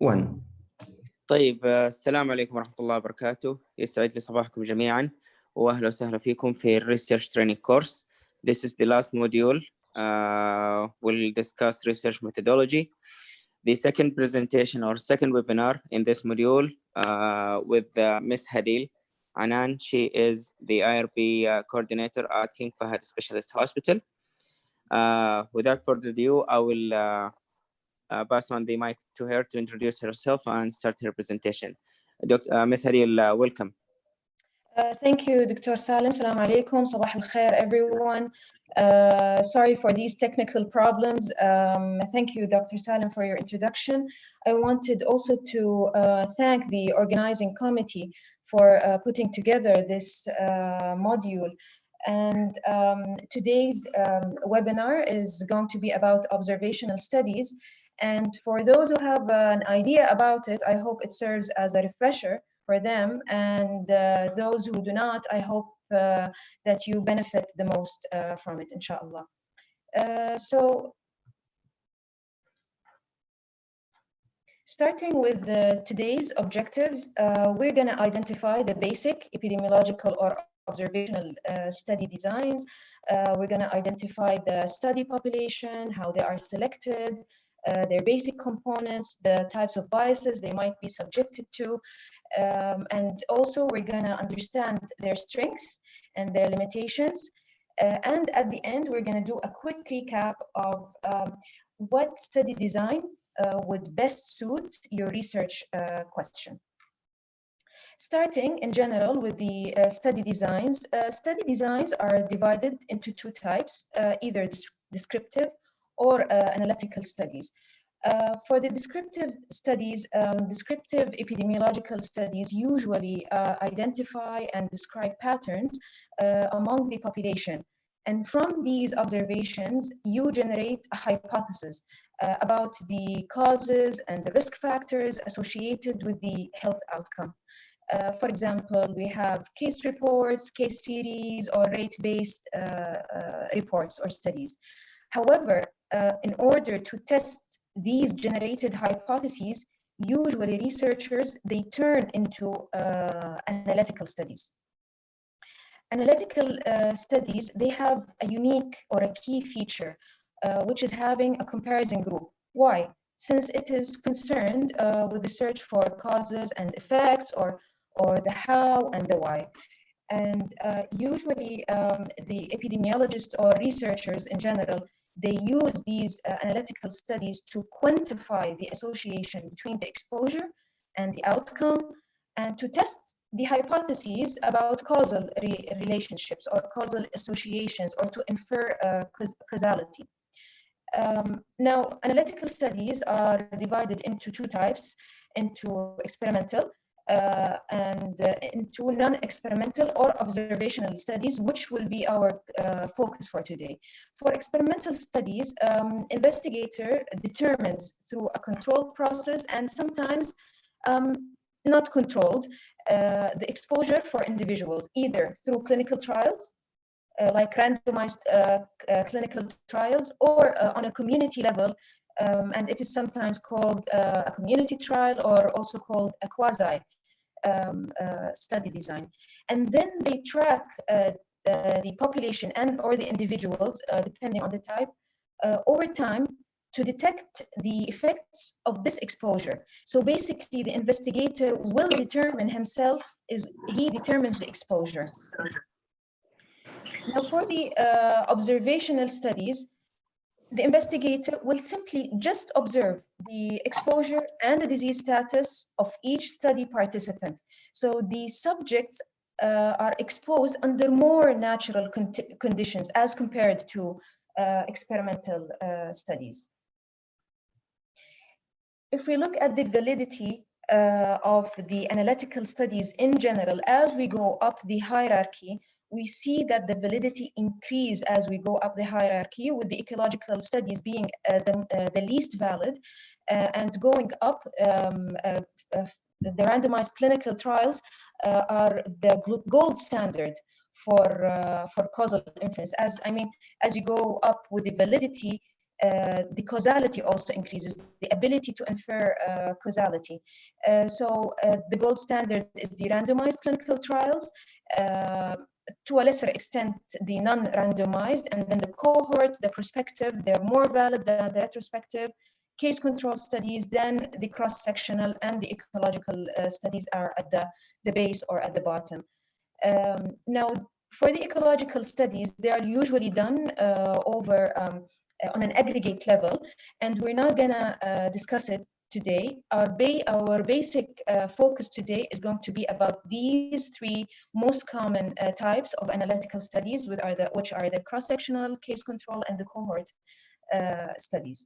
1. طيب السلام عليكم ورحمة الله وبركاته. يسعد لي صباحكم جميعا وأهلا وسهلا فيكم في Research Training Course. This is the last module. We'll discuss research methodology. The second presentation or second webinar in this module with Ms. Hadil Anan. She is the IRB coordinator at King Fahad Specialist Hospital. Without further ado, I will pass on the mic to her to introduce herself and start her presentation. Ms. Hadil, welcome. Thank you, Dr. Salim. Assalamu alaikum. Sabah al-khair, everyone. Sorry for these technical problems. Thank you, Dr. Salim, for your introduction. I wanted also to thank the organizing committee for putting together this module. And today's webinar is going to be about observational studies. And for those who have an idea about it, I hope it serves as a refresher for them. And those who do not, I hope that you benefit the most from it, inshallah. So starting with today's objectives, we're going to identify the basic epidemiological or observational study designs. We're going to identify the study population, how they are selected, their basic components, the types of biases they might be subjected to. And also we're going to understand their strengths and their limitations. And at the end, we're going to do a quick recap of what study design would best suit your research question. Starting in general with the study designs. Study designs are divided into two types, either descriptive or analytical studies. For the descriptive studies, descriptive epidemiological studies usually identify and describe patterns among the population. And from these observations, you generate a hypothesis about the causes and the risk factors associated with the health outcome. For example, we have case reports, case series, or rate-based reports or studies. However, in order to test these generated hypotheses, usually researchers, they turn into analytical studies. Analytical studies, they have a unique or a key feature, which is having a comparison group. Why? Since it is concerned with the search for causes and effects, or the how and the why. And usually the epidemiologists or researchers in general, they use these analytical studies to quantify the association between the exposure and the outcome, and to test the hypotheses about causal relationships or causal associations, or to infer causality. Now, analytical studies are divided into two types, into experimental and into non-experimental or observational studies, which will be our focus for today. For experimental studies, investigator determines through a controlled process, and sometimes not controlled, the exposure for individuals, either through clinical trials, like randomized clinical trials, or on a community level, and it is sometimes called a community trial, or also called a quasi study design. And then they track the population and or the individuals, depending on the type, over time, to detect the effects of this exposure. So basically, the investigator will determine himself, he determines the exposure. Now, for the observational studies, the investigator will simply just observe the exposure and the disease status of each study participant. So the subjects are exposed under more natural conditions as compared to experimental studies. If we look at the validity of the analytical studies in general, as we go up the hierarchy, we see that the validity increase as we go up the hierarchy, with the ecological studies being the least valid, and going up, the randomized clinical trials are the gold standard for causal inference. As you go up with the validity, The causality also increases, the ability to infer causality. So the gold standard is the randomized clinical trials, to a lesser extent the non-randomized, and then the cohort, the prospective, they're more valid than the retrospective. Case control studies, then the cross-sectional and the ecological studies are at the base or at the bottom. Now, for the ecological studies, they are usually done on an aggregate level, and we're not gonna discuss it today. Our basic focus today is going to be about these three most common types of analytical studies, which are the cross-sectional, case control, and the cohort studies.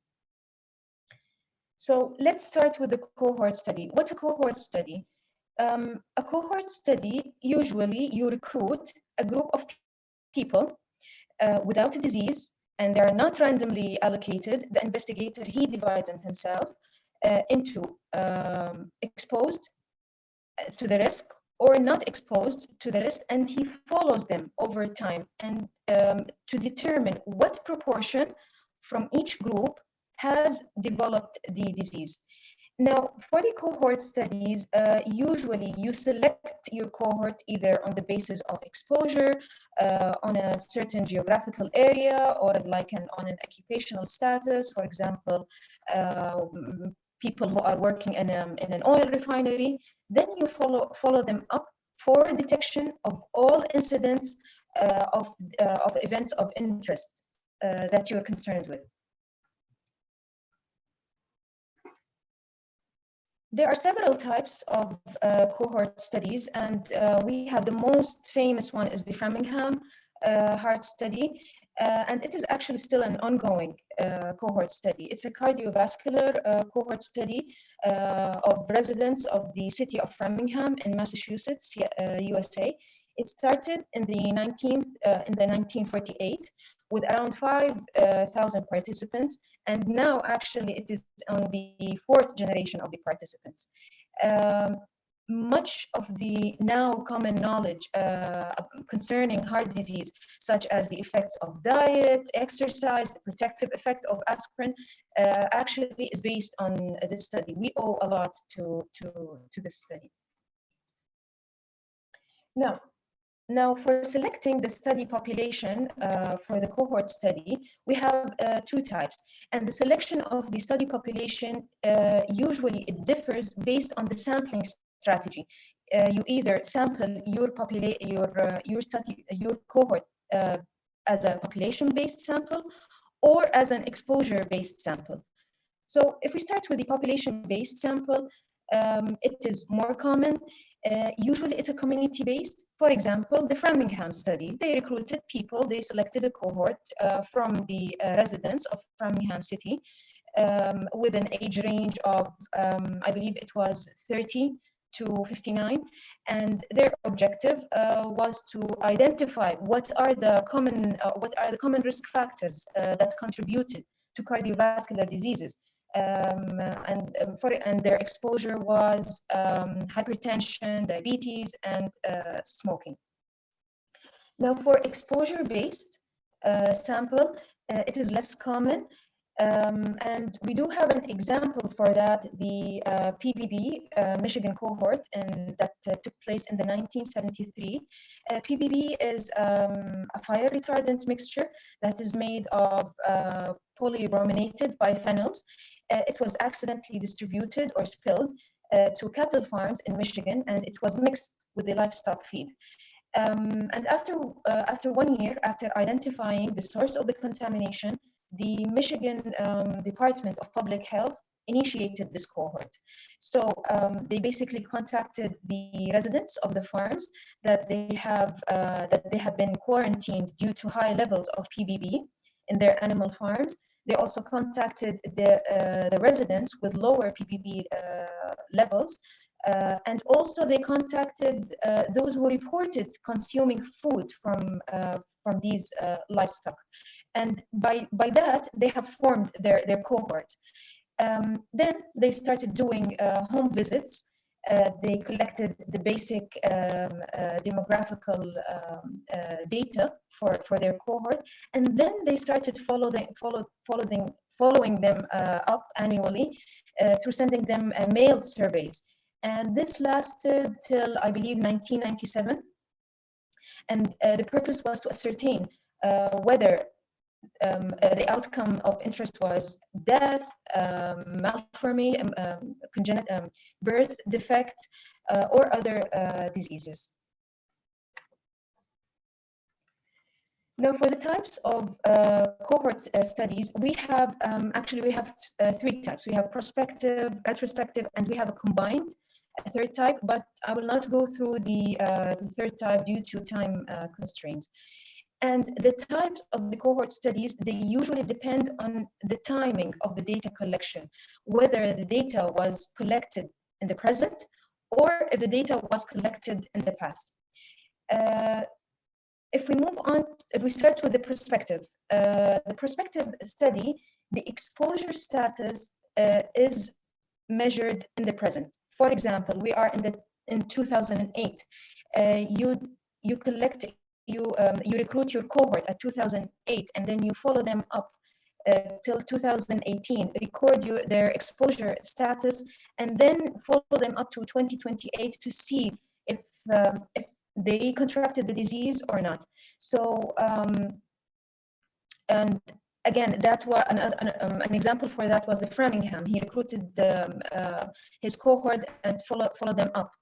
So let's start with the cohort study. What's a cohort study? A cohort study, usually you recruit a group of people without a disease, and they are not randomly allocated. The investigator, he divides them himself into exposed to the risk or not exposed to the risk, and he follows them over time and to determine what proportion from each group has developed the disease. Now, for the cohort studies, usually you select your cohort either on the basis of exposure, on a certain geographical area, or on an occupational status. For example, people who are working in an oil refinery. Then you follow them up for detection of all incidents of events of interest that you're concerned with. There are several types of cohort studies, and we have the most famous one is the Framingham heart study, and it is actually still an ongoing cohort study. It's a cardiovascular cohort study of residents of the city of Framingham in Massachusetts, USA. It started in the 1948 with around 5,000 participants, and now actually it is on the fourth generation of the participants. Much of the now common knowledge concerning heart disease, such as the effects of diet, exercise, the protective effect of aspirin, actually is based on this study. We owe a lot to this study. Now, for selecting the study population for the cohort study, we have two types. And the selection of the study population, usually it differs based on the sampling strategy. You either sample your cohort as a population-based sample or as an exposure-based sample. So if we start with the population-based sample, it is more common. Usually it's a community-based. For example, the Framingham study, they recruited people, they selected a cohort from the residents of Framingham City with an age range of, I believe it was 30 to 59. And their objective was to identify what are the common risk factors that contributed to cardiovascular diseases. And their exposure was hypertension, diabetes, and smoking. Now, for exposure-based sample, it is less common, and we do have an example for that, the PBB Michigan cohort, and that took place in the 1973. PBB is a fire retardant mixture that is made of polybrominated biphenyls. It was accidentally distributed or spilled to cattle farms in Michigan, and it was mixed with the livestock feed. And after 1 year, after identifying the source of the contamination, the Michigan Department of Public Health initiated this cohort. So they basically contacted the residents of the farms that they have been quarantined due to high levels of PBB in their animal farms. They also contacted the residents with lower PBB levels, and also they contacted those who reported consuming food from these livestock. And by that, they have formed their cohort. Then they started doing home visits They collected the basic demographical data for their cohort, and then they started following them up annually through sending them mailed surveys. And this lasted till, I believe, 1997. And the purpose was to ascertain whether the outcome of interest was death, malformation, congenital birth defect, or other diseases. Now, for the types of cohort studies, we have three types. We have prospective, retrospective, and we have a combined third type, but I will not go through the third type due to time constraints. And the types of the cohort studies, they usually depend on the timing of the data collection, whether the data was collected in the present or if the data was collected in the past. If we move on, if we start with the prospective study, the exposure status is measured in the present. For example, we are in 2008. You recruit your cohort at 2008, and then you follow them up till 2018. Record their exposure status, and then follow them up to 2028 to see if they contracted the disease or not. So, and again, that was an example for that was the Framingham. He recruited his cohort and followed them up.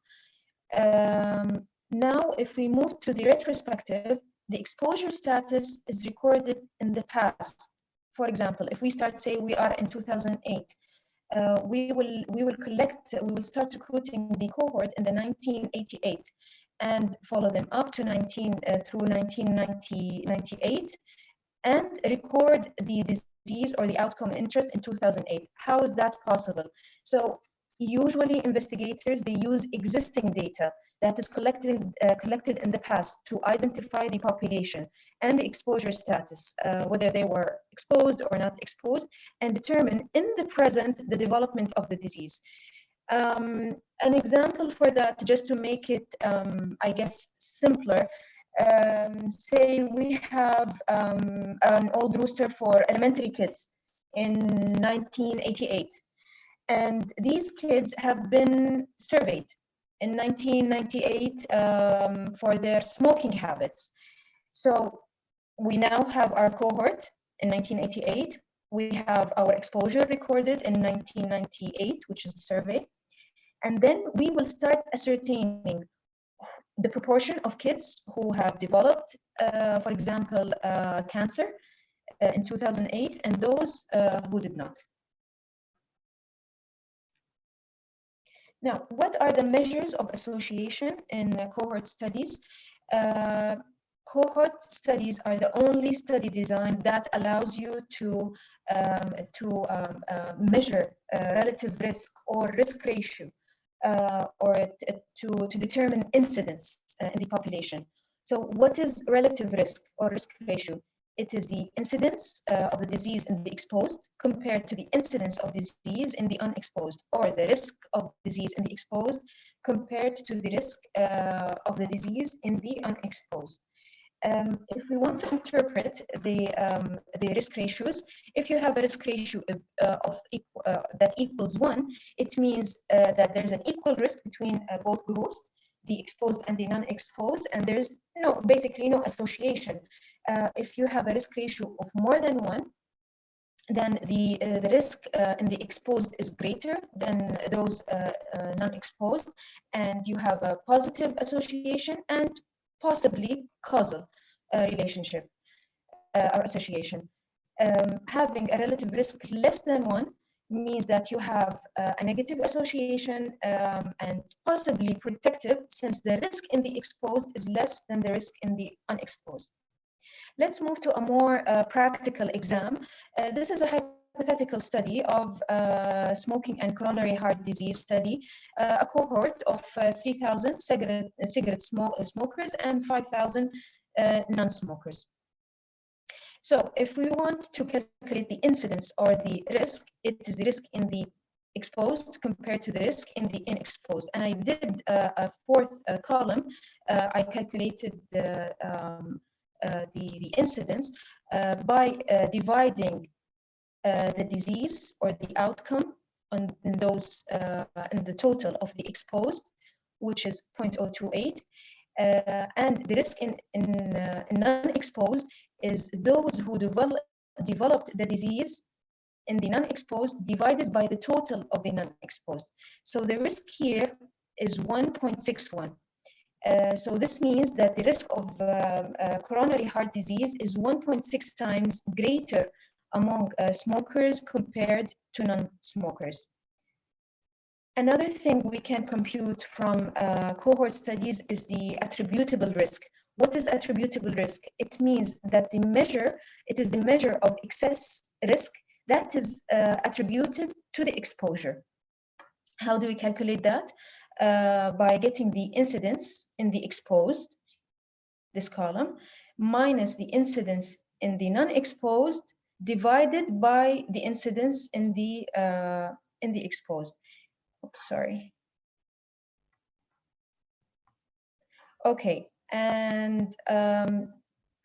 Now, if we move to the retrospective, the exposure status is recorded in the past. For example, if we start, say, we are in 2008, we will start recruiting the cohort in the 1988 and follow them up to through 1998 and record the disease or the outcome and interest in 2008. How is that possible? So usually investigators, they use existing data that is collected in the past to identify the population and the exposure status, whether they were exposed or not exposed, and determine in the present the development of the disease. An example for that, just to make it, I guess, simpler, say we have an old rooster for elementary kids in 1988. And these kids have been surveyed in 1998 for their smoking habits. So we now have our cohort in 1988. We have our exposure recorded in 1998, which is the survey. And then we will start ascertaining the proportion of kids who have developed, for example, cancer in 2008, and those who did not. Now, what are the measures of association in cohort studies? Cohort studies are the only study design that allows you to measure relative risk or risk ratio, or to determine incidence in the population. So what is relative risk or risk ratio? It is the incidence of the disease in the exposed compared to the incidence of disease in the unexposed, or the risk of disease in the exposed compared to the risk of the disease in the unexposed. If we want to interpret the risk ratios, if you have a risk ratio that equals 1, it means that there is an equal risk between both groups, the exposed and the non-exposed, and there's basically no association. If you have a risk ratio of more than 1, then the risk in the exposed is greater than those non-exposed, and you have a positive association and possibly causal relationship or association. Having a relative risk less than 1 means that you have a negative association and possibly protective, since the risk in the exposed is less than the risk in the unexposed. Let's move to a more practical exam. This is a hypothetical study of smoking and coronary heart disease study, a cohort of 3,000 cigarette smokers and 5,000 non-smokers. So if we want to calculate the incidence or the risk, it is the risk in the exposed compared to the risk in the unexposed. And I did a fourth column. I calculated the incidence by dividing the disease or the outcome in those in the total of the exposed, which is 0.028, and the risk in non-exposed is those who developed the disease in the non-exposed divided by the total of the non-exposed. So the risk here is 1.61. So this means that the risk of coronary heart disease is 1.6 times greater among smokers compared to non-smokers. Another thing we can compute from cohort studies is the attributable risk. What is attributable risk? It means that it is the measure of excess risk that is attributed to the exposure. How do we calculate that? By getting the incidence in the exposed, this column, minus the incidence in the non-exposed, divided by the incidence in the exposed. Oops, sorry. Okay, and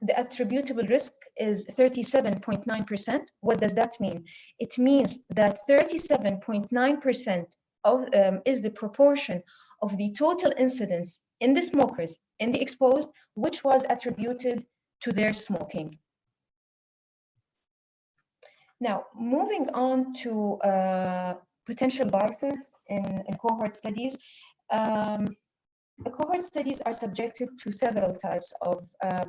the attributable risk is 37.9%. What does that mean? It means that 37.9% of is the proportion of the total incidence in the smokers in the exposed, which was attributed to their smoking. Now, moving on to potential biases in cohort studies. Cohort studies are subjected to several types of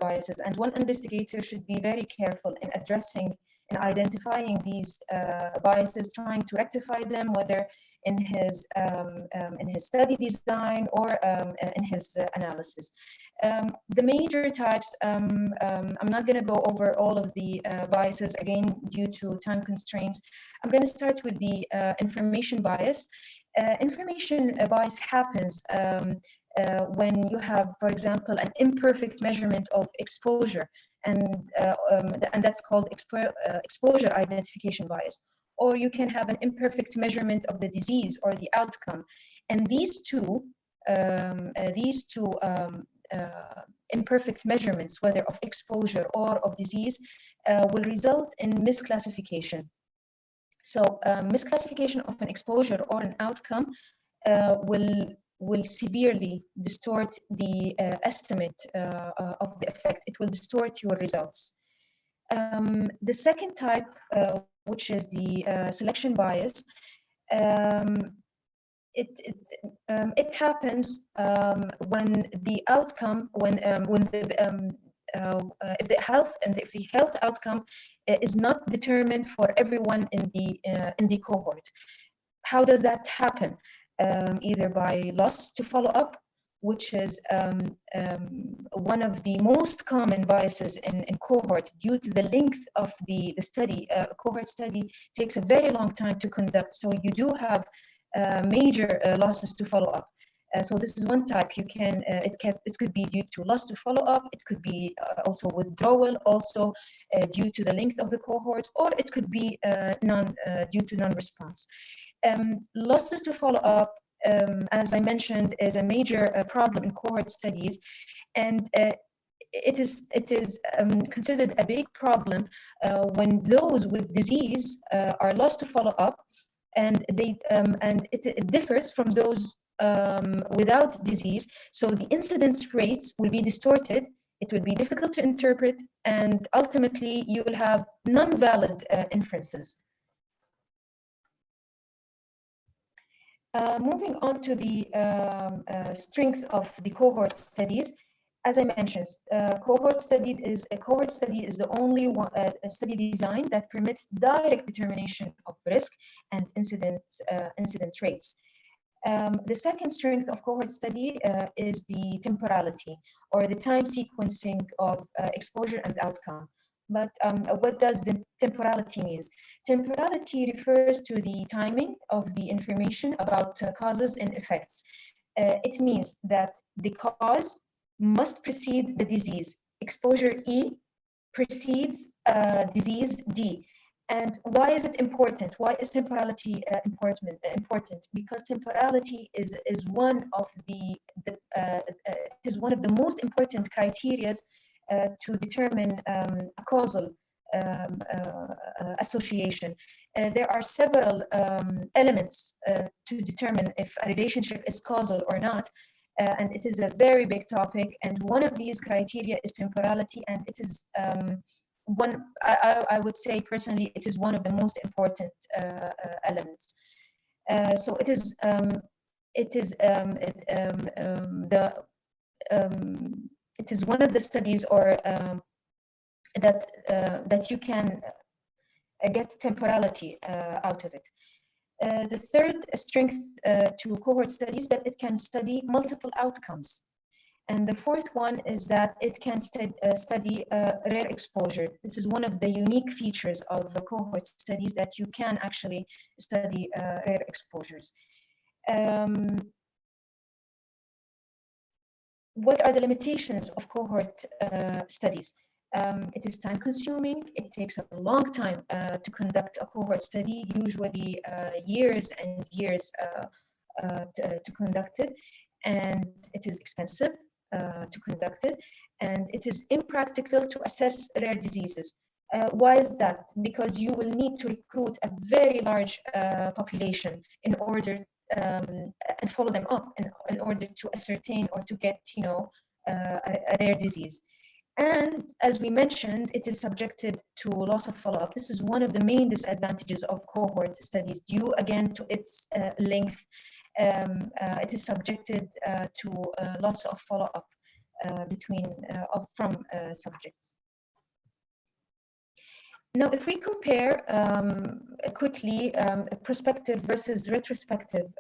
biases, and one investigator should be very careful in addressing and identifying these biases, trying to rectify them, whether in his study design or in his analysis. The major types, I'm not going to go over all of the biases again due to time constraints. I'm going to start with the information bias. Information bias happens when you have, for example, an imperfect measurement of exposure, and that's called exposure identification bias. Or you can have an imperfect measurement of the disease or the outcome, and these two imperfect measurements, whether of exposure or of disease, will result in misclassification. So misclassification of an exposure or an outcome will severely distort the estimate of the effect. It will distort your results. The second type, which is the selection bias, it happens when the outcome, if the health outcome is not determined for everyone in the cohort. How does that happen? Either by loss to follow-up, which is one of the most common biases in cohort due to the length of the study. Cohort study takes a very long time to conduct, so you do have major losses to follow up. So this is one type. You can it could be due to loss to follow up. It could be also withdrawal, also due to the length of the cohort, or it could be due to non-response. Losses to follow up, as I mentioned, is a major problem in cohort studies, and it is considered a big problem when those with disease are lost to follow up, and it differs from those without disease. So the incidence rates will be distorted. It will be difficult to interpret, and ultimately you will have non-valid inferences. Moving on to the strength of the cohort studies, as I mentioned, cohort study is the only study design that permits direct determination of risk and incident rates. The second strength of cohort study is the temporality, or the time sequencing of exposure and outcome. But what does the temporality mean? Temporality refers to the timing of the information about causes and effects. It means that the cause must precede the disease. Exposure E precedes disease D, And why is it important? Why is temporality important? Because temporality is one of the most important criteria to determine a causal association. There are several elements to determine if a relationship is causal or not, and it is a very big topic. And one of these criteria is temporality, and it is I would say personally, it is one of the most important elements. So it is one of the studies or that you can get temporality out of it. The third strength to cohort studies that it can study multiple outcomes. And the fourth one is that it can study rare exposure. This is one of the unique features of the cohort studies, that you can actually study rare exposures. What are the limitations of cohort studies? It is time consuming. It takes a long time to conduct a cohort study, usually years and years to conduct it. And it is expensive to conduct it. And it is impractical to assess rare diseases. Why is that? Because you will need to recruit a very large population in order and follow them up in order to ascertain or to get, a rare disease. And as we mentioned, it is subjected to loss of follow-up. This is one of the main disadvantages of cohort studies, due again to its length. It is subjected to loss of follow-up from subjects. Now, if we compare quickly prospective versus retrospective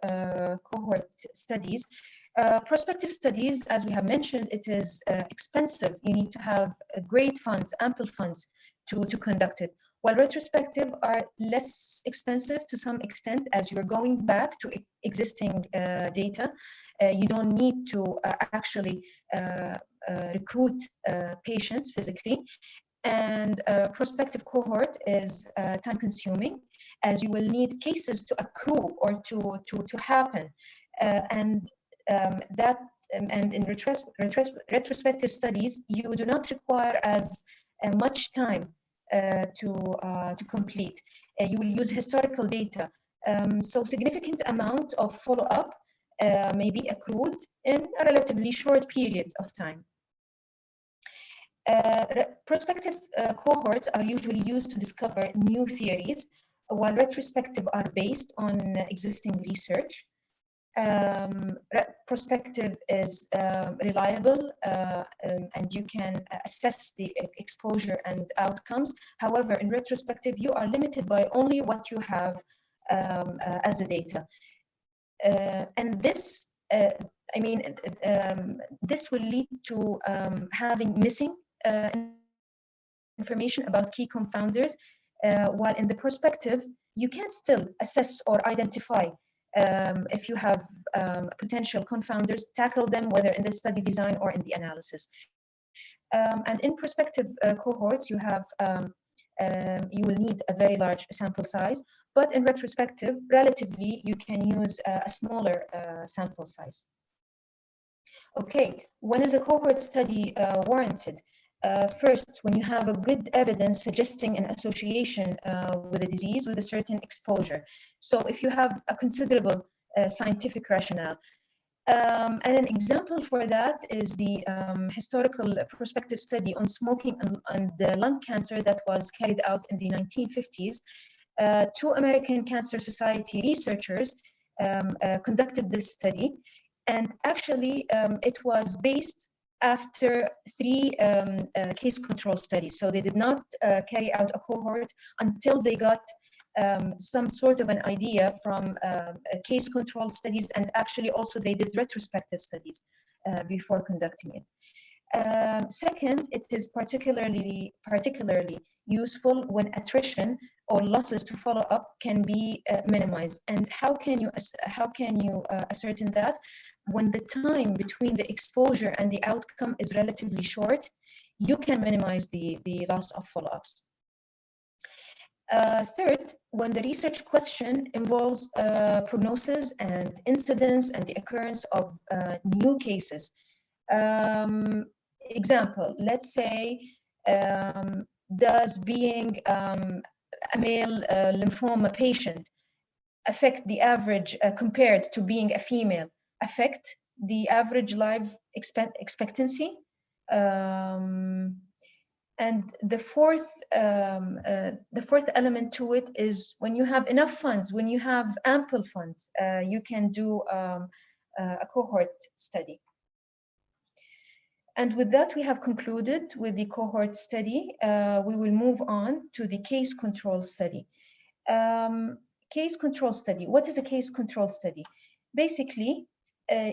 cohort studies, prospective studies, as we have mentioned, it is expensive. You need to have great funds, ample funds to conduct it. While retrospective are less expensive to some extent, as you're going back to existing data. You don't need to actually recruit patients physically. And prospective cohort is time consuming, as you will need cases to accrue or to happen. And in retrospective studies, you do not require as much time to complete. You will use historical data. So significant amount of follow-up may be accrued in a relatively short period of time. Prospective cohorts are usually used to discover new theories, while retrospective are based on existing research. Prospective is reliable and you can assess the exposure and outcomes. However, in retrospective, you are limited by only what you have as a data. And this, this will lead to having missing information about key confounders, while in the prospective, you can still assess or identify if you have potential confounders, tackle them, whether in the study design or in the analysis. And in prospective cohorts, you will need a very large sample size, but in retrospective, relatively, you can use a smaller sample size. Okay, when is a cohort study warranted? First, when you have a good evidence suggesting an association with a disease with a certain exposure. So if you have a considerable scientific rationale. And an example for that is the historical prospective study on smoking and lung cancer that was carried out in the 1950s. Two American Cancer Society researchers conducted this study. And actually, it was based after 3 case control studies. So they did not carry out a cohort until they got some sort of an idea from case control studies, and actually also they did retrospective studies before conducting it. Second, it is particularly useful when attrition or losses to follow up can be minimized. And how can you ascertain that? When the time between the exposure and the outcome is relatively short, you can minimize the loss of follow-ups. Third, when the research question involves prognosis and incidence and the occurrence of new cases. Example, let's say, does being a male lymphoma patient affect the average compared to being a female, affect the average life expectancy? And the fourth element to it is when you have enough funds, when you have ample funds, you can do a cohort study. And with that, we have concluded with the cohort study. We will move on to the case control study. Case control study. What is a case control study? Basically,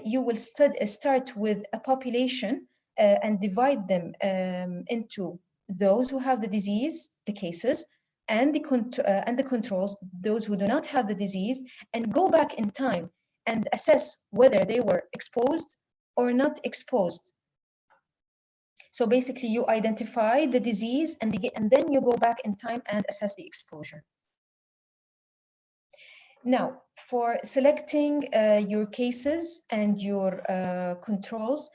you will start with a population and divide them into those who have the disease, the cases, and the controls, those who do not have the disease, and go back in time and assess whether they were exposed or not exposed. So basically, you identify the disease and then you go back in time and assess the exposure. Now, for selecting your cases and your controls,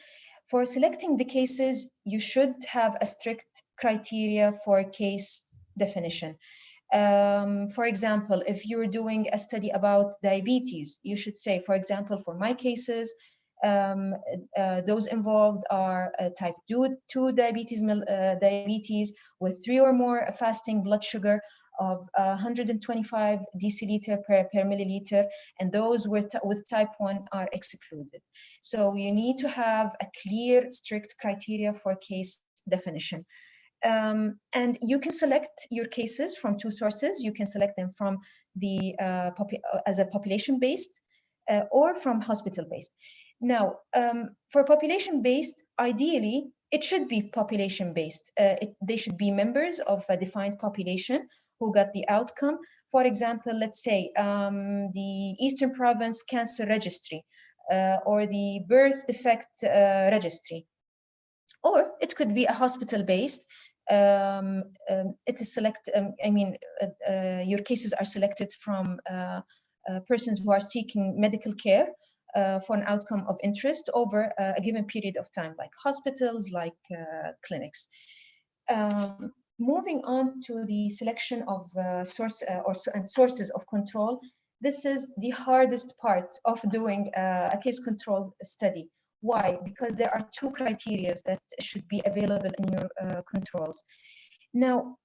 for selecting the cases, you should have a strict criteria for case definition. For example, if you're doing a study about diabetes, you should say, for example, for my cases, those involved are type 2 diabetes with 3 or more fasting blood sugar of 125 deciliter per milliliter, and those with type 1 are excluded. So you need to have a clear, strict criteria for case definition. And you can select your cases from 2 sources. You can select them from the as a population-based or from hospital-based. Now, for population-based, ideally, it should be population-based. They should be members of a defined population who got the outcome. For example, let's say the Eastern Province Cancer Registry or the Birth Defect Registry. Or it could be a hospital-based. It is your cases are selected from persons who are seeking medical care for an outcome of interest over a given period of time, like hospitals, like clinics. Moving on to the selection of sources of control, this is the hardest part of doing a case control study. Why? Because there are 2 criteria that should be available in your controls. Now,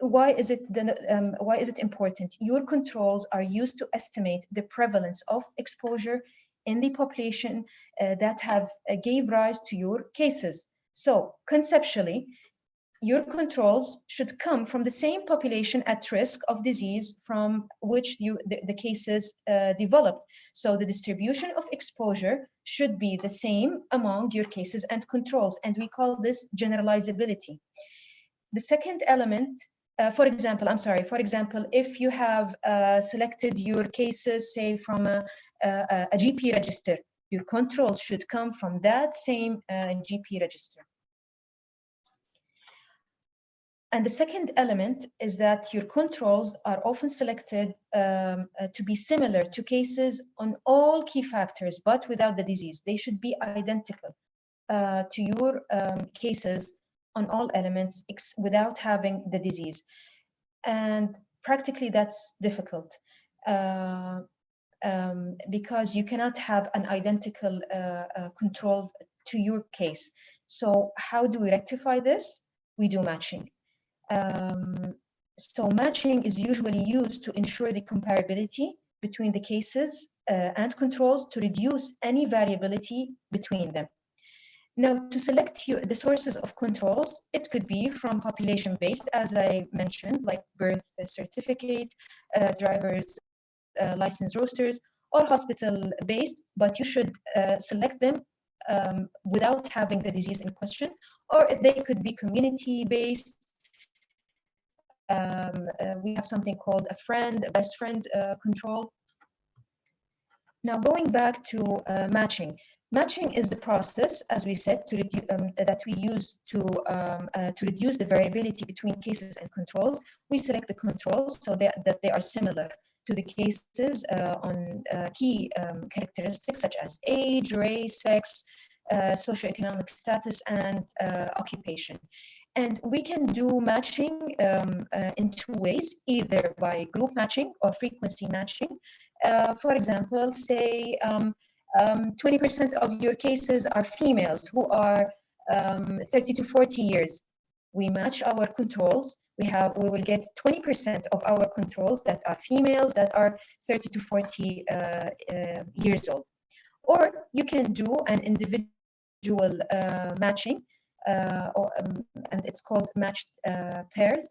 why is it important? Your controls are used to estimate the prevalence of exposure in the population that have gave rise to your cases. So conceptually, your controls should come from the same population at risk of disease from which the cases developed. So the distribution of exposure should be the same among your cases and controls, and we call this generalizability. The second element, for example, if you have selected your cases, say, from a GP register, your controls should come from that same GP register. And the second element is that your controls are often selected to be similar to cases on all key factors, but without the disease. They should be identical to your cases on all elements without having the disease. And practically that's difficult because you cannot have an identical control to your case. So how do we rectify this? We do matching. So matching is usually used to ensure the comparability between the cases and controls to reduce any variability between them. Now, to select the sources of controls, it could be from population-based, as I mentioned, like birth certificate, driver's license rosters, or hospital-based, but you should select them without having the disease in question, or they could be community-based. We have something called a best friend control. Now, going back to matching, Matching is the process, as we said, that we use to reduce the variability between cases and controls. We select the controls so that they are similar to the cases on key characteristics such as age, race, sex, socioeconomic status, and occupation. And we can do matching in two ways, either by group matching or frequency matching. For example, say 20% of your cases are females who are 30 to 40 years. We match our controls. We will get 20% of our controls that are females that are 30 to 40 years old. Or you can do an individual matching, and it's called matched pairs.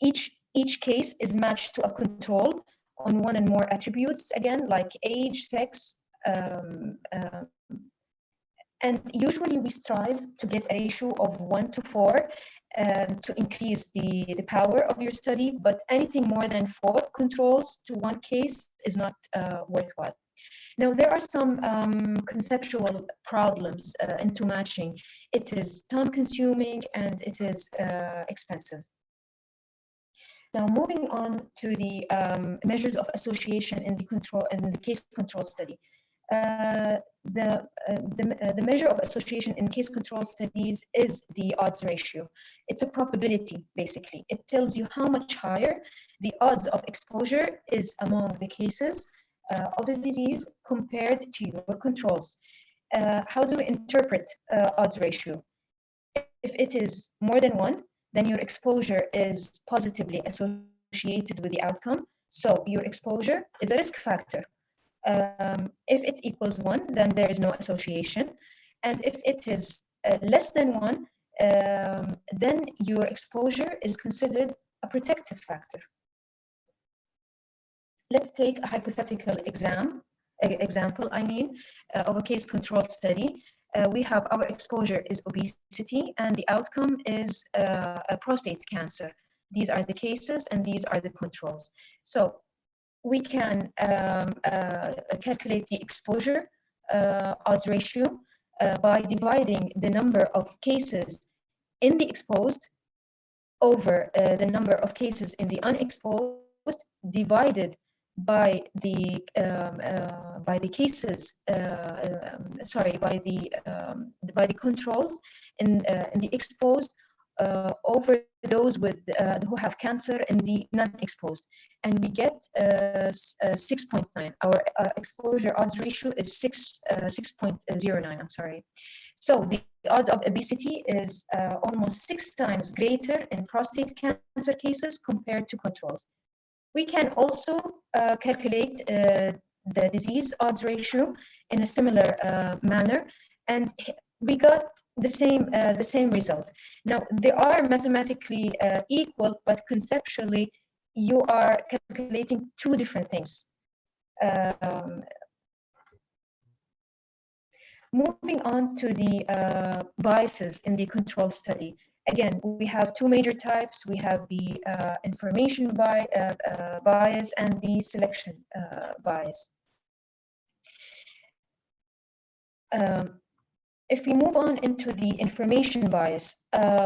Each case is matched to a control on one and more attributes, again, like age, sex, and usually we strive to get a ratio of 1 to 4 to increase the power of your study, but anything more than 4 controls to one case is not worthwhile. Now, there are some conceptual problems into matching. It is time-consuming and it is expensive. Now, moving on to the measures of association in the case control study. The measure of association in case control studies is the odds ratio. It's a probability, basically. It tells you how much higher the odds of exposure is among the cases of the disease compared to your controls. How do we interpret odds ratio? If it is more than 1, then your exposure is positively associated with the outcome. So your exposure is a risk factor. If it equals 1, then there is no association. And if it is less than 1, then your exposure is considered a protective factor. Let's take a hypothetical example, of a case control study. We have our exposure is obesity and the outcome is a prostate cancer. These are the cases and these are the controls. So we can calculate the exposure odds ratio by dividing the number of cases in the exposed over the number of cases in the unexposed divided by the cases, by the controls in the exposed over those with who have cancer in the non-exposed, and we get 6.9. Our exposure odds ratio is 6.09. I'm sorry. So the odds of obesity is almost 6 times greater in prostate cancer cases compared to controls. We can also calculate the disease odds ratio in a similar manner, and we got the same result. Now, they are mathematically equal, but conceptually, you are calculating 2 different things. Moving on to the biases in the control study. Again, we have 2 major types. We have the information bias and the selection bias. If we move on into the information bias,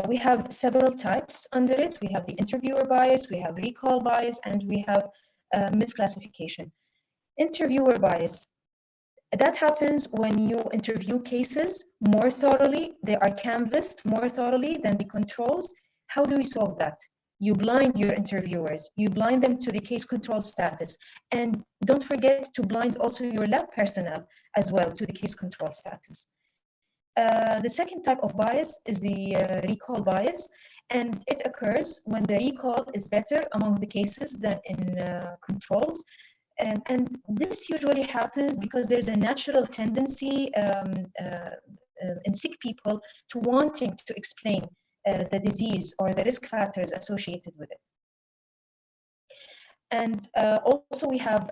we have several types under it. We have the interviewer bias, we have recall bias, and we have misclassification. Interviewer bias. That happens when you interview cases more thoroughly. They are canvassed more thoroughly than the controls. How do we solve that? You blind your interviewers. You blind them to the case control status. And don't forget to blind also your lab personnel as well to the case control status. The second type of bias is the recall bias, and it occurs when the recall is better among the cases than in controls. And this usually happens because there's a natural tendency in sick people to wanting to explain the disease or the risk factors associated with it. And also we have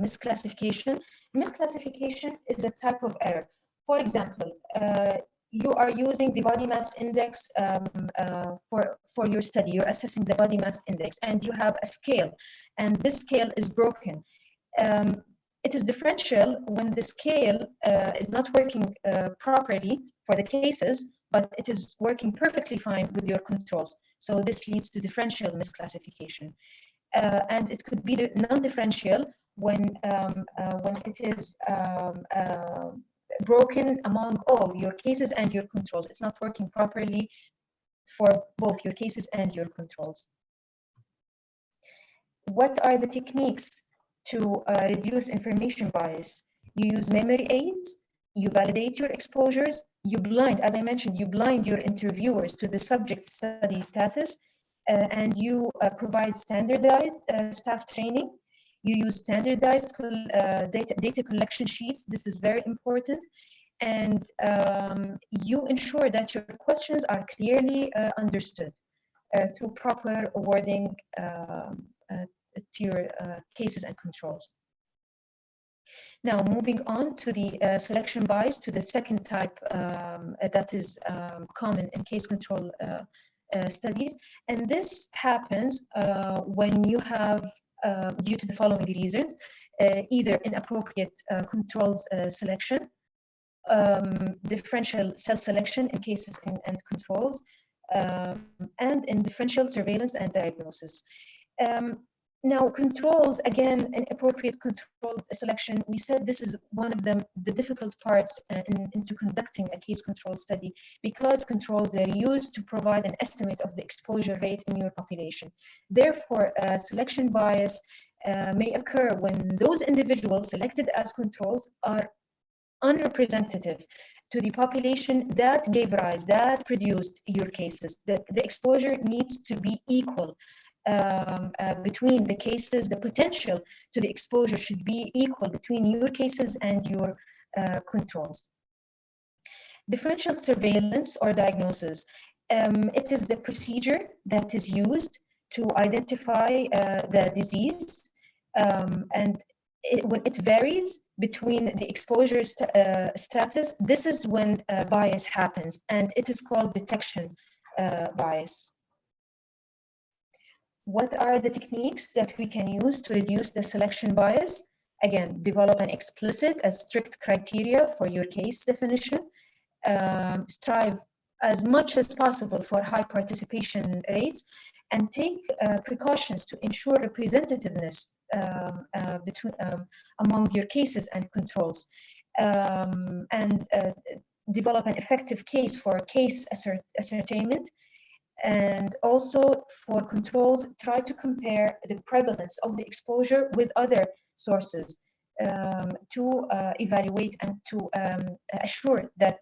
misclassification. Misclassification is a type of error. For example, you are using the body mass index for your study. You're assessing the body mass index, and you have a scale, and this scale is broken. It is differential when the scale is not working properly for the cases, but it is working perfectly fine with your controls. So this leads to differential misclassification. And it could be non-differential when it is broken among all your cases and your controls. It's not working properly for both your cases and your controls. What are the techniques to reduce information bias? You use memory aids, you validate your exposures, you blind, as I mentioned, you blind your interviewers to the subject study status, and you provide standardized staff training. You use standardized data collection sheets. This is very important. And you ensure that your questions are clearly understood through proper wording to your cases and controls. Now, moving on to the selection bias, to the second type that is common in case control studies. And this happens when you have, due to the following reasons, either inappropriate controls selection, differential self-selection in cases and controls, and in differential surveillance and diagnosis. Now, controls, again, inappropriate control selection, we said this is one of the difficult parts into conducting a case control study, because controls, they're used to provide an estimate of the exposure rate in your population. Therefore, selection bias may occur when those individuals selected as controls are unrepresentative to the population that gave rise, that produced your cases. The exposure needs to be equal. Between the cases, the potential to the exposure should be equal between your cases and your controls. Differential surveillance or diagnosis. It is the procedure that is used to identify the disease, and when it varies between the exposure status, this is when bias happens, and it is called detection bias. What are the techniques that we can use to reduce the selection bias? Again, develop an explicit, strict criteria for your case definition. Strive as much as possible for high participation rates, and take precautions to ensure representativeness among your cases and controls. And develop an effective case for case ascertainment. And also for controls, try to compare the prevalence of the exposure with other sources to evaluate and to assure that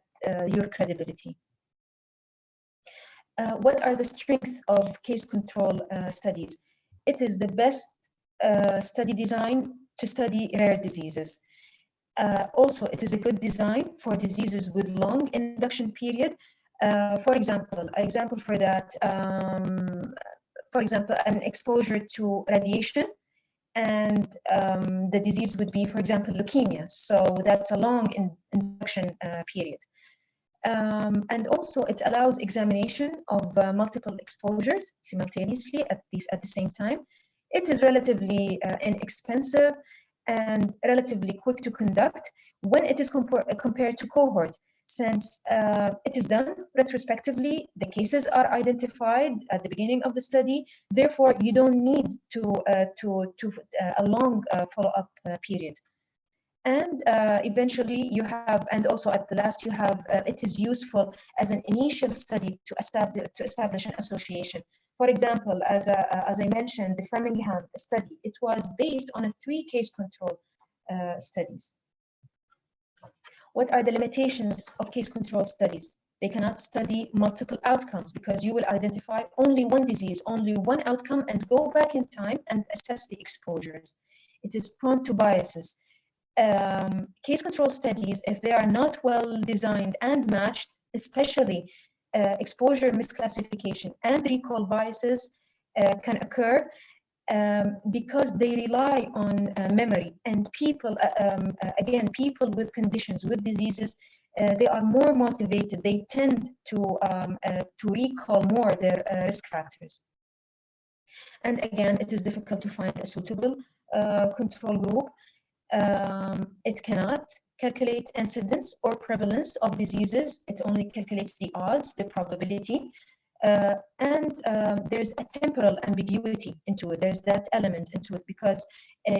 your credibility. What are the strengths of case control studies? It is the best study design to study rare diseases. Also, it is a good design for diseases with long induction period. For example for that, for example, an exposure to radiation, and the disease would be, for example, leukemia. So that's a long induction period. And also it allows examination of multiple exposures simultaneously at the same time. It is relatively inexpensive and relatively quick to conduct when it is compared to cohort. Since it is done retrospectively, the cases are identified at the beginning of the study. Therefore, you don't need a long follow-up period. And eventually, you have, and also at the last, you have. It is useful as an initial study to establish an association. For example, as I mentioned, the Framingham study, it was based on 3 case control studies. What are the limitations of case control studies? They cannot study multiple outcomes because you will identify only one disease, only one outcome, and go back in time and assess the exposures. It is prone to biases. Case control studies, if they are not well designed and matched, especially exposure misclassification and recall biases can occur because they rely on memory, and people, again, people with conditions, with diseases, they are more motivated. They tend to recall more their risk factors. And again, it is difficult to find a suitable control group. It cannot calculate incidence or prevalence of diseases. It only calculates the odds, the probability. And there's a temporal ambiguity into it. There's that element into it because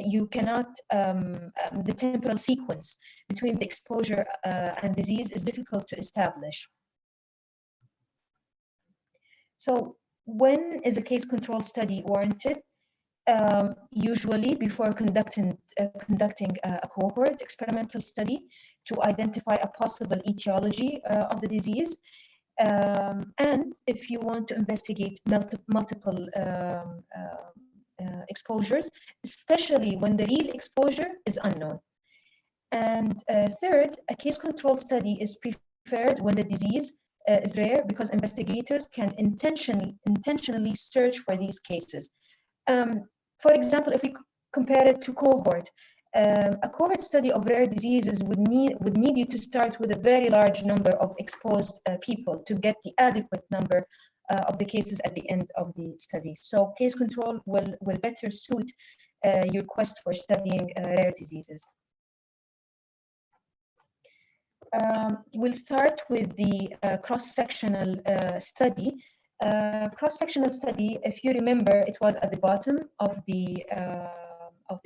you cannot, the temporal sequence between the exposure and disease is difficult to establish. So when is a case control study warranted? Usually before conducting a cohort experimental study to identify a possible etiology of the disease. And if you want to investigate multiple exposures, especially when the real exposure is unknown. And third, a case control study is preferred when the disease is rare because investigators can intentionally search for these cases. For example, if we compare it to cohort, a cohort study of rare diseases would need you to start with a very large number of exposed people to get the adequate number of the cases at the end of the study. So case control will better suit your quest for studying rare diseases. We'll start with the cross-sectional study. Cross-sectional study, if you remember, it was at the bottom of the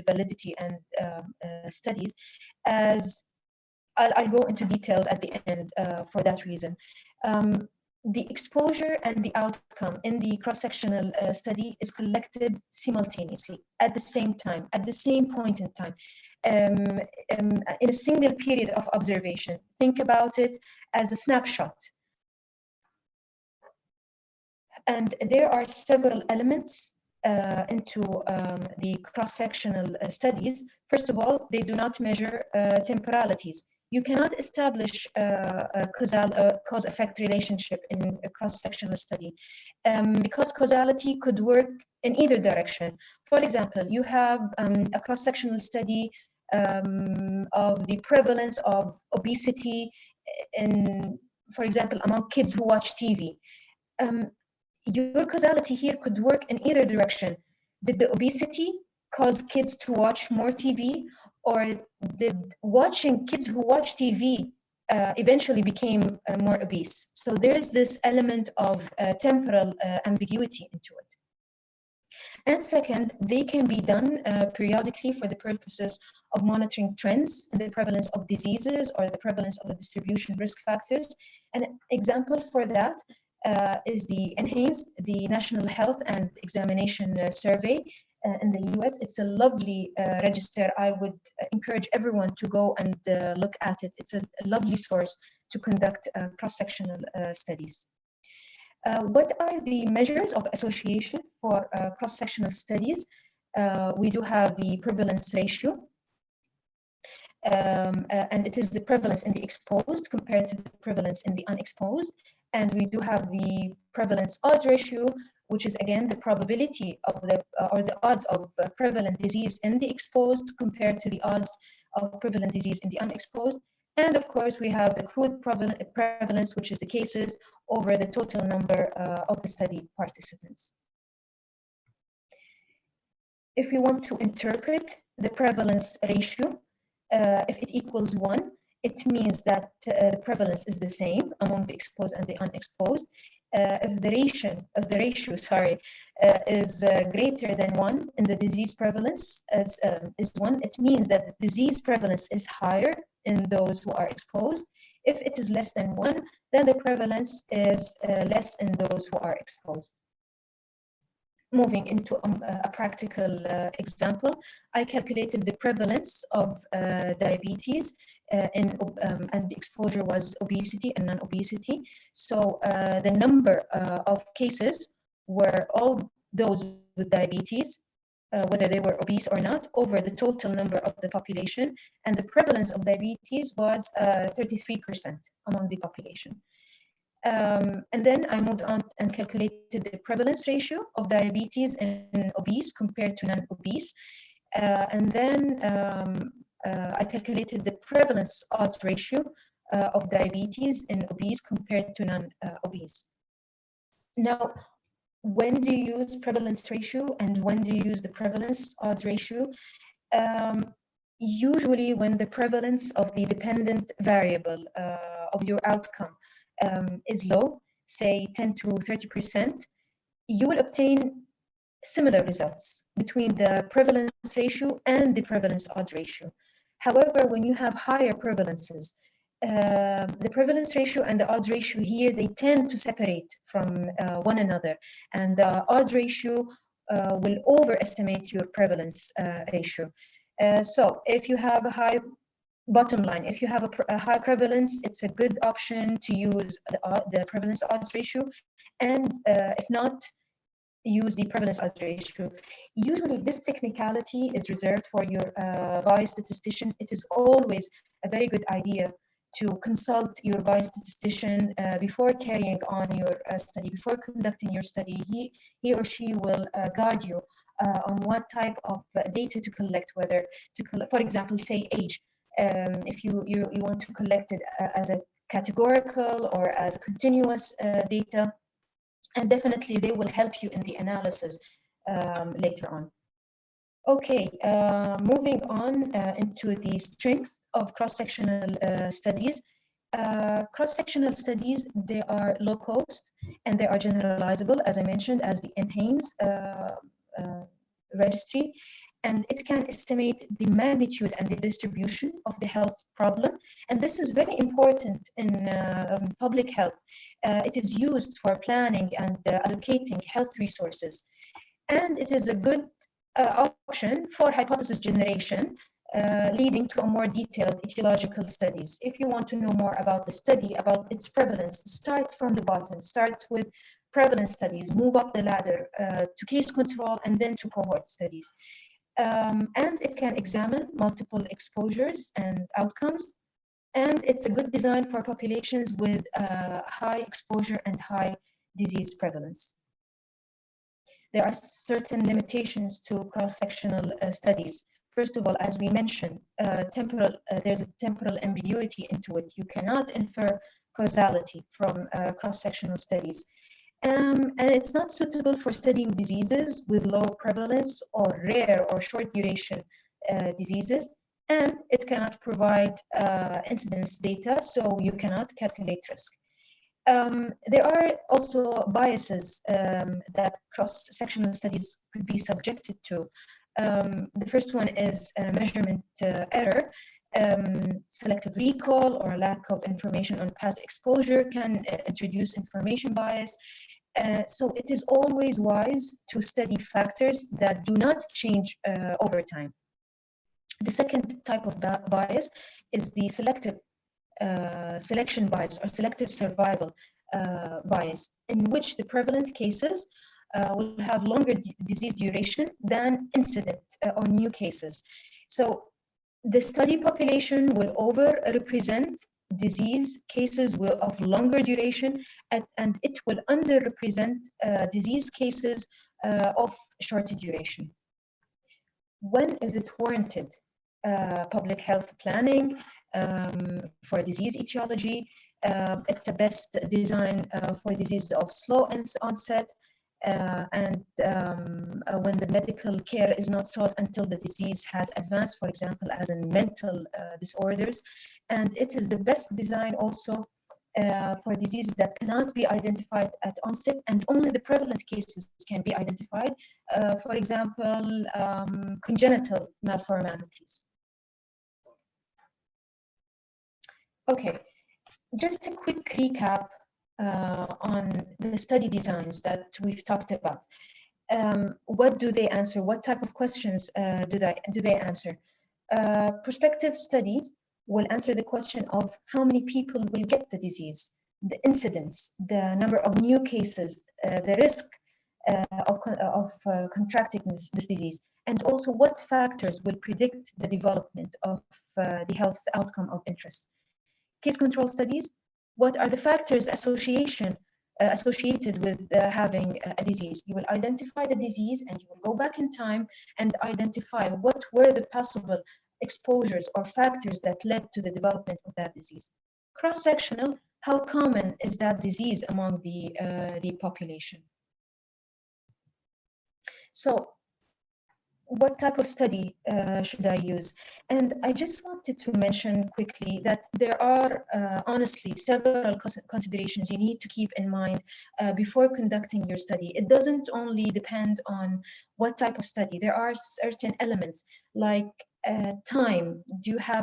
validity and studies. As I'll go into details at the end for that reason. The exposure and the outcome in the cross-sectional study is collected simultaneously at the same time, at the same point in time, in a single period of observation. Think about it as a snapshot. And there are several elements into the cross-sectional studies. First of all, they do not measure temporalities. You cannot establish a cause-effect relationship in a cross-sectional study because causality could work in either direction. For example, you have a cross-sectional study of the prevalence of obesity in, for example, among kids who watch TV. Your causality here could work in either direction. Did the obesity cause kids to watch more TV, or did watching kids who watch TV eventually became more obese? So there is this element of temporal ambiguity into it. And second, they can be done periodically for the purposes of monitoring trends in the prevalence of diseases or the prevalence of the distribution risk factors. An example for that is the NHANES, the National Health and Examination Survey in the US. It's a lovely register. I would encourage everyone to go and look at it. It's a lovely source to conduct cross-sectional studies. What are the measures of association for cross-sectional studies? We do have the prevalence ratio, and it is the prevalence in the exposed compared to the prevalence in the unexposed. And we do have the prevalence odds ratio, which is again the probability of the odds of prevalent disease in the exposed compared to the odds of prevalent disease in the unexposed. And of course, we have the crude prevalence, which is the cases over the total number of the study participants. If we want to interpret the prevalence ratio, if it equals 1, it means that the prevalence is the same among the exposed and the unexposed. If the ratio is greater than 1 in the disease prevalence is 1, it means that the disease prevalence is higher in those who are exposed. If it is less than 1, then the prevalence is less in those who are exposed. Moving into a practical example, I calculated the prevalence of diabetes and the exposure was obesity and non-obesity. So the number of cases were all those with diabetes, whether they were obese or not, over the total number of the population. And the prevalence of diabetes was 33% among the population. And then I moved on and calculated the prevalence ratio of diabetes in obese compared to non-obese. And then I calculated the prevalence odds ratio of diabetes in obese compared to non-obese. Now, when do you use prevalence ratio and when do you use the prevalence odds ratio? usually when the prevalence of the dependent variable of your outcome is low, say 10 to 30%, you will obtain similar results between the prevalence ratio and the prevalence odds ratio. However, when you have higher prevalences, the prevalence ratio and the odds ratio here, they tend to separate from one another, and the odds ratio will overestimate your prevalence ratio. So if you have a high bottom line, if you have a high prevalence, it's a good option to use the prevalence odds ratio, and if not, use the prevalence odds ratio. Usually this technicality is reserved for your biostatistician. It is always a very good idea to consult your biostatistician before carrying on your study, before conducting your study. He or she will guide you on what type of data to collect, whether to collect, for example, say age. If you want to collect it as a categorical or as a continuous data, and definitely they will help you in the analysis later on. Okay, moving on into the strength of cross-sectional studies. Cross-sectional studies, they are low cost and they are generalizable, as I mentioned, as the NHANES registry, and it can estimate the magnitude and the distribution of the health problem. And this is very important in public health. It is used for planning and allocating health resources. And it is a good option for hypothesis generation, leading to a more detailed etiological studies. If you want to know more about the study, about its prevalence, start from the bottom, start with prevalence studies, move up the ladder to case control, and then to cohort studies. And it can examine multiple exposures and outcomes. And it's a good design for populations with high exposure and high disease prevalence. There are certain limitations to cross-sectional studies. First of all, as we mentioned, there's a temporal ambiguity into it. You cannot infer causality from cross-sectional studies. And it's not suitable for studying diseases with low prevalence or rare or short duration diseases. And it cannot provide incidence data, so you cannot calculate risk. There are also biases that cross-sectional studies could be subjected to. The first one is measurement error. Selective recall or lack of information on past exposure can introduce information bias. So it is always wise to study factors that do not change over time. The second type of bias is the selective selection bias or selective survival bias, in which the prevalent cases will have longer disease duration than incident or new cases. So the study population will overrepresent disease cases of longer duration, and it will underrepresent disease cases of shorter duration. When is it warranted? Public health planning for disease etiology. It's the best design for disease of slow onset, and when the medical care is not sought until the disease has advanced, for example, as in mental disorders. And it is the best design also for diseases that cannot be identified at onset, and only the prevalent cases can be identified. For example, congenital malformalities. Okay, just a quick recap on the study designs that we've talked about. What do they answer? What type of questions do they answer? Prospective studies will answer the question of how many people will get the disease, the incidence, the number of new cases, the risk of contracting this disease, and also what factors will predict the development of the health outcome of interest. Case control studies, what are the factors associated with having a disease? You will identify the disease and you will go back in time and identify what were the possible exposures or factors that led to the development of that disease. Cross-sectional, how common is that disease among the population? So what type of study should I use? And I just wanted to mention quickly that there are honestly several considerations you need to keep in mind before conducting your study. It doesn't only depend on what type of study. There are certain elements like time.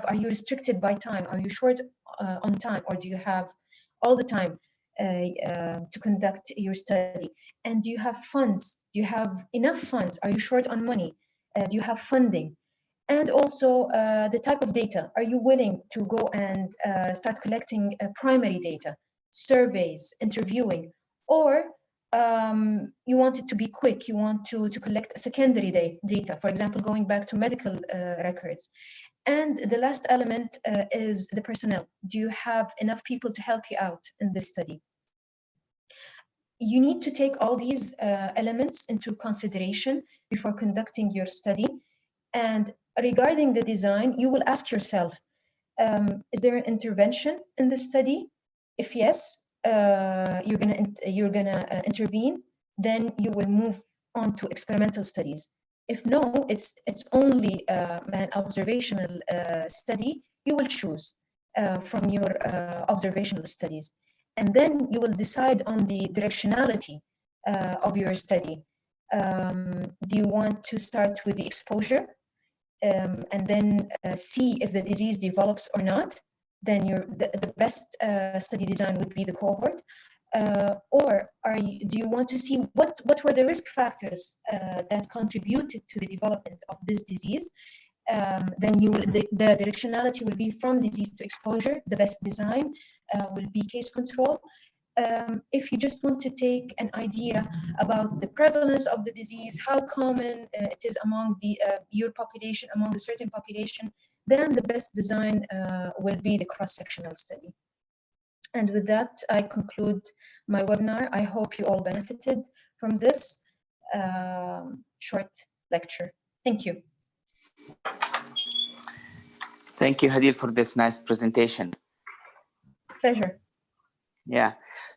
Are you restricted by time? Are you short on time, or do you have all the time to conduct your study? And do you have funds? Do you have enough funds? Are you short on money? Do you have funding? And also the type of data. Are you willing to go and start collecting primary data, surveys, interviewing, or you want it to be quick, you want to collect secondary data, for example, going back to medical records. And the last element is the personnel. Do you have enough people to help you out in this study? You need to take all these elements into consideration before conducting your study. And regarding the design, you will ask yourself, is there an intervention in the study? If yes, you're gonna intervene, then you will move on to experimental studies. If no, it's only an observational study, you will choose from your observational studies. And then you will decide on the directionality of your study. Do you want to start with the exposure and then see if the disease develops or not? Then the best study design would be the cohort. Or do you want to see what were the risk factors that contributed to the development of this disease? Then the directionality will be from disease to exposure. The best design will be case control. If you just want to take an idea about the prevalence of the disease, how common it is among your population, among a certain population, then the best design will be the cross-sectional study. And with that, I conclude my webinar. I hope you all benefited from this short lecture. Thank you. Thank you, Hadil, for this nice presentation. Pleasure. Yeah,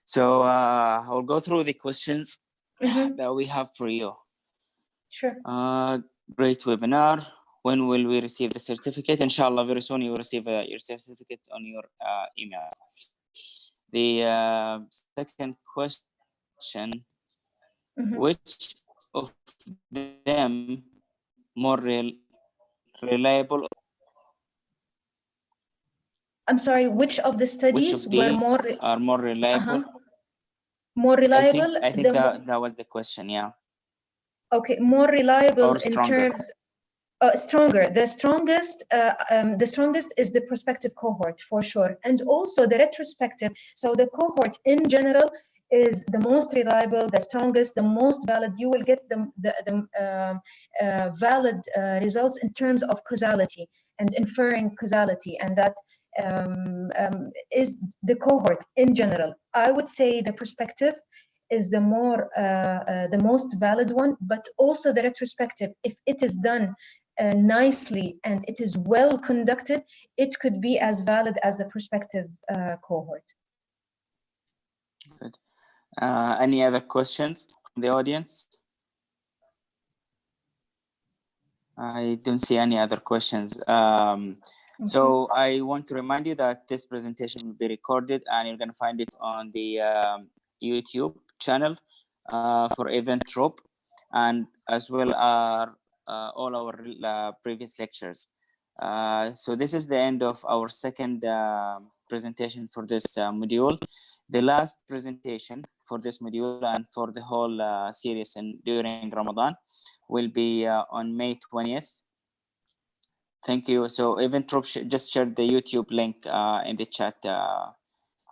so I'll go through the questions that we have for you. Sure. Great webinar. When will we receive the certificate? Inshallah, very soon you will receive your certificate on your email. The second question, which of them more reliable? I'm sorry, which of the studies were more reliable? More reliable? I think that was the question, yeah. Okay, more reliable or stronger. In terms stronger. The strongest is the prospective cohort for sure, and also the retrospective. So the cohort in general is the most reliable, the strongest, the most valid. You will get the valid results in terms of causality and inferring causality, and that is the cohort in general. I would say the prospective is the most valid one, but also the retrospective, if it is done nicely and it is well conducted, it could be as valid as the prospective cohort. Good. Any other questions from the audience? I don't see any other questions. So I want to remind you that this presentation will be recorded and you're going to find it on the YouTube channel for Event Tرووب, and as well as all our previous lectures. So this is the end of our second presentation for this module. The last presentation for this module and for the whole series during Ramadan will be on May 20th. Thank you. So Event Tróob just shared the YouTube link in the chat.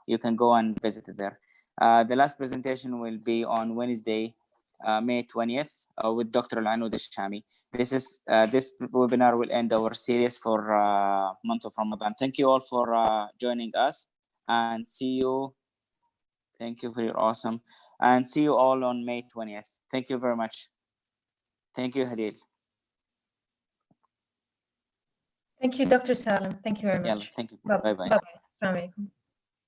You can go and visit it there. The last presentation will be on Wednesday, May 20th, with Dr. Al-Anoud Al-Shami. This webinar will end our series for month of Ramadan. Thank you all for joining us, and see you. Thank you for your awesome, and see you all on May 20th. Thank you very much. Thank you, Hadil. Thank you, Dr. Salim. Thank you very much. Thank you. Bye-bye. Bye-bye. Bye-bye. Assalamu alaikum.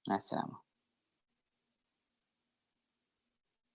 Assalamu.